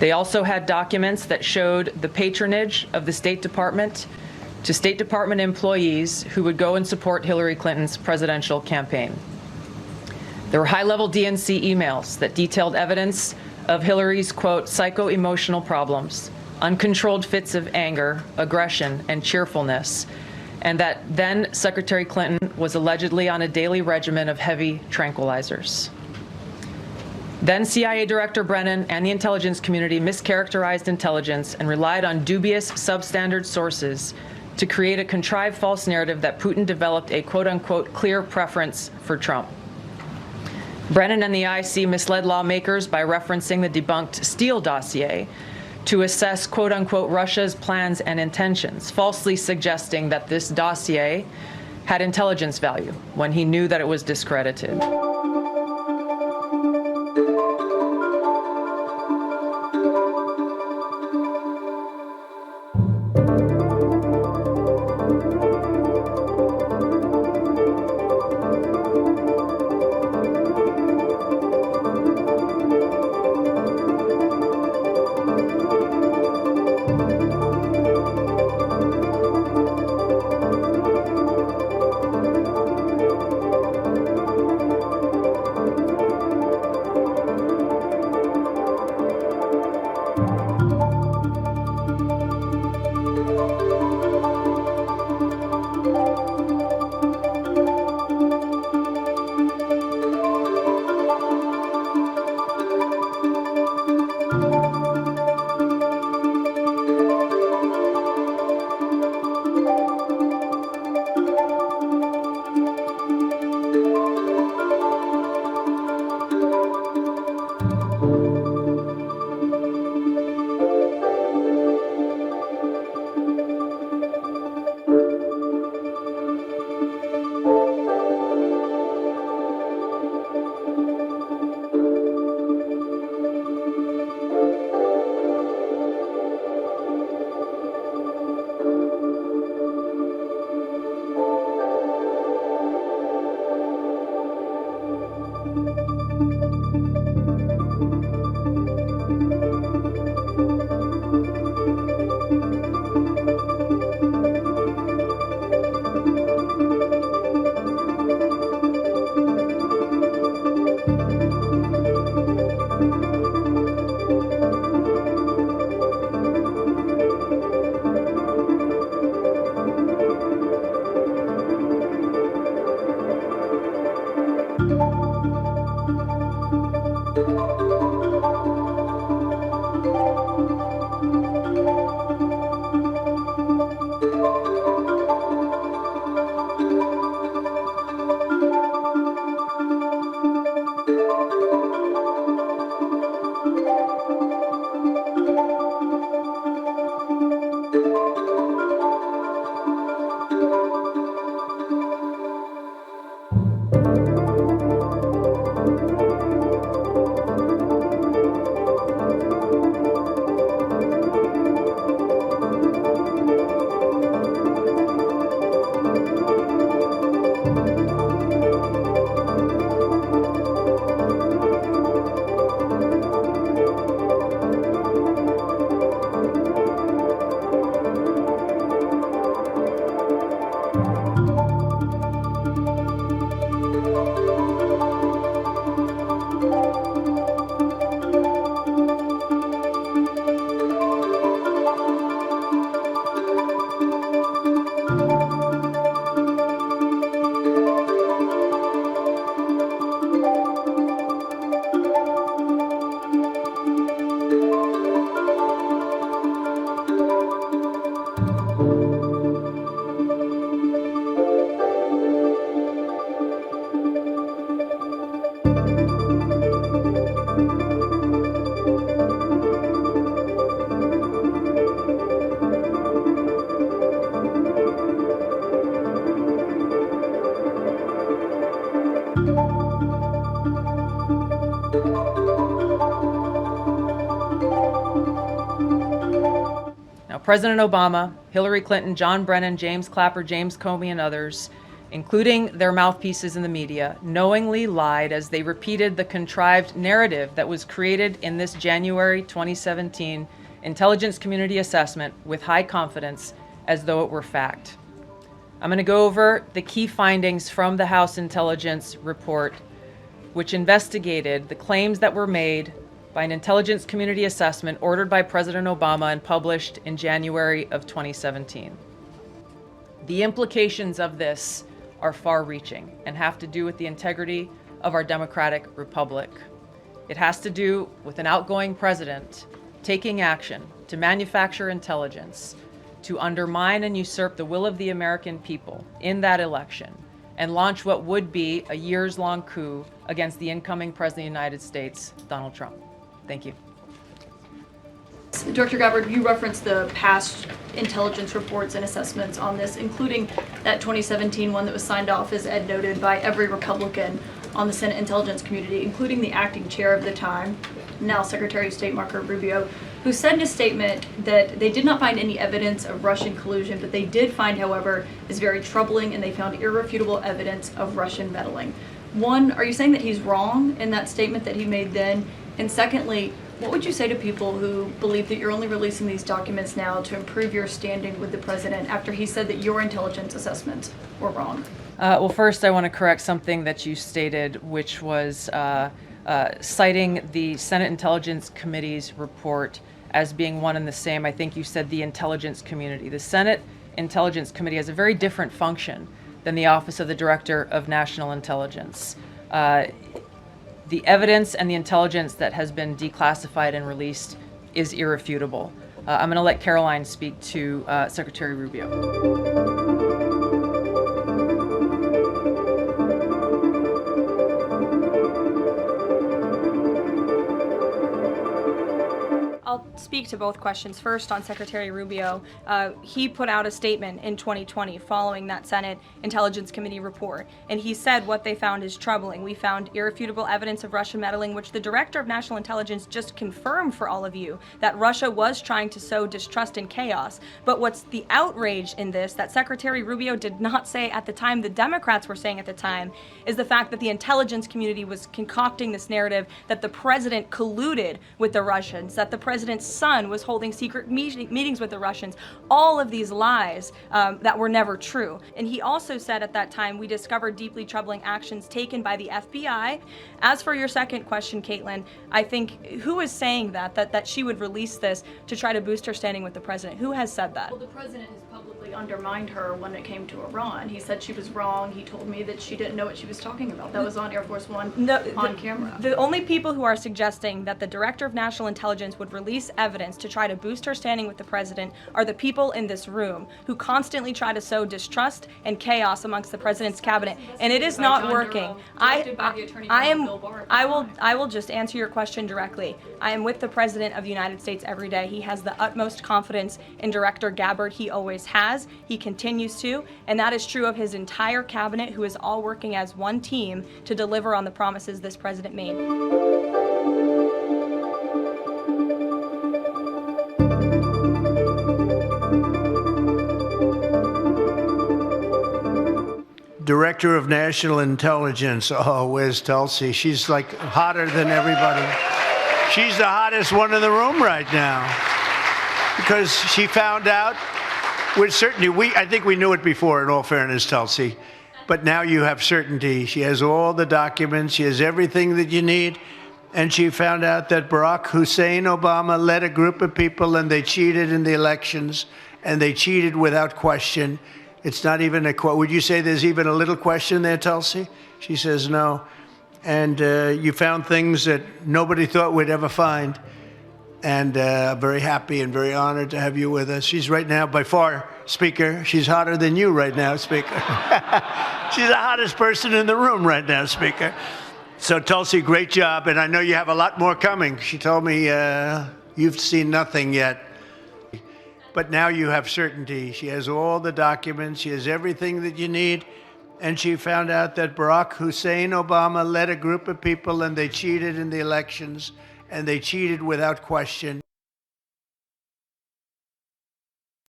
They also had documents that showed the patronage of the State Department to State Department employees who would go and support Hillary Clinton's presidential campaign. There were high-level DNC emails that detailed evidence of Hillary's, quote, psycho-emotional problems, uncontrolled fits of anger, aggression, and cheerfulness, and that then Secretary Clinton was allegedly on a daily regimen of heavy tranquilizers. Then CIA Director Brennan and the intelligence community mischaracterized intelligence and relied on dubious substandard sources to create a contrived false narrative that Putin developed a quote-unquote clear preference for Trump. Brennan and the IC misled lawmakers by referencing the debunked Steele dossier to assess quote-unquote Russia's plans and intentions, falsely suggesting that this dossier had intelligence value when he knew that it was discredited. President Obama, Hillary Clinton, John Brennan, James Clapper, James Comey, and others including their mouthpieces in the media, knowingly lied as they repeated the contrived narrative that was created in this January 2017 intelligence community assessment with high confidence as though it were fact. I'm going to go over the key findings from the House Intelligence Report, which investigated the claims that were made by an intelligence community assessment ordered by President Obama and published in January of 2017. The implications of this are far-reaching and have to do with the integrity of our democratic republic. It has to do with an outgoing president taking action to manufacture intelligence to undermine and usurp the will of the American people in that election and launch what would be a years-long coup against the incoming President of the United States, Donald Trump. Thank you. Director Gabbard, you referenced the past intelligence reports and assessments on this, including that 2017 one that was signed off, as Ed noted, by every Republican on the Senate Intelligence Community, including the acting chair of the time, now Secretary of State Marco Rubio, who said in a statement that they did not find any evidence of Russian collusion, but they did find, however, is very troubling, and they found irrefutable evidence of Russian meddling. One, are you saying that he's wrong in that statement that he made then? And secondly, what would you say to people who believe that you're only releasing these documents now to improve your standing with the president after he said that your intelligence assessments were wrong? Well, first, I want to correct something that you stated, which was citing the Senate Intelligence Committee's report as being one and the same. I think you said the intelligence community. The Senate Intelligence Committee has a very different function than the Office of the Director of National Intelligence. The evidence and the intelligence that has been declassified and released is irrefutable. I'm going to let Caroline speak to Secretary Rubio. I'll speak to both questions. First, on Secretary Rubio, he put out a statement in 2020 following that Senate Intelligence Committee report, and he said what they found is troubling. We found irrefutable evidence of Russian meddling, which the Director of National Intelligence just confirmed for all of you, that Russia was trying to sow distrust and chaos. But what's the outrage in this that Secretary Rubio did not say at the time, the Democrats were saying at the time, is the fact that the intelligence community was concocting this narrative that the president colluded with the Russians, that the president's son was holding secret meetings with the Russians, all of these lies that were never true. And he also said at that time, we discovered deeply troubling actions taken by the FBI. As for your second question, Caitlin, I think who is saying that she would release this to try to boost her standing with the president? Who has said that? Well, the president has publicly undermined her when it came to Iran. He said she was wrong. He told me that she didn't know what she was talking about. That was on Air Force One on camera. The only people who are suggesting that the Director of National Intelligence would release evidence to try to boost her standing with the president are the people in this room who constantly try to sow distrust and chaos amongst the president's cabinet, and it is not working. I will just answer your question directly. I am with the President of the United States every day. He has the utmost confidence in Director Gabbard. He always has. He continues to, and that is true of his entire cabinet, who is all working as one team to deliver on the promises this president made. Director of National Intelligence. Oh, where's Tulsi? She's like hotter than everybody. She's the hottest one in the room right now because she found out with certainty. I think we knew it before, in all fairness, Tulsi, but now you have certainty. She has all the documents. She has everything that you need. And she found out that Barack Hussein Obama led a group of people and they cheated in the elections, and they cheated without question. It's not even a quote. Would you say there's even a little question there, Tulsi? She says no. And you found things that nobody thought we'd ever find. And I'm very happy and very honored to have you with us. She's right now, by far, Speaker, she's hotter than you right now, Speaker. She's the hottest person in the room right now, Speaker. So, Tulsi, great job. And I know you have a lot more coming. She told me you've seen nothing yet. But now you have certainty. She has all the documents. She has everything that you need. And she found out that Barack Hussein Obama led a group of people and they cheated in the elections, and they cheated without question.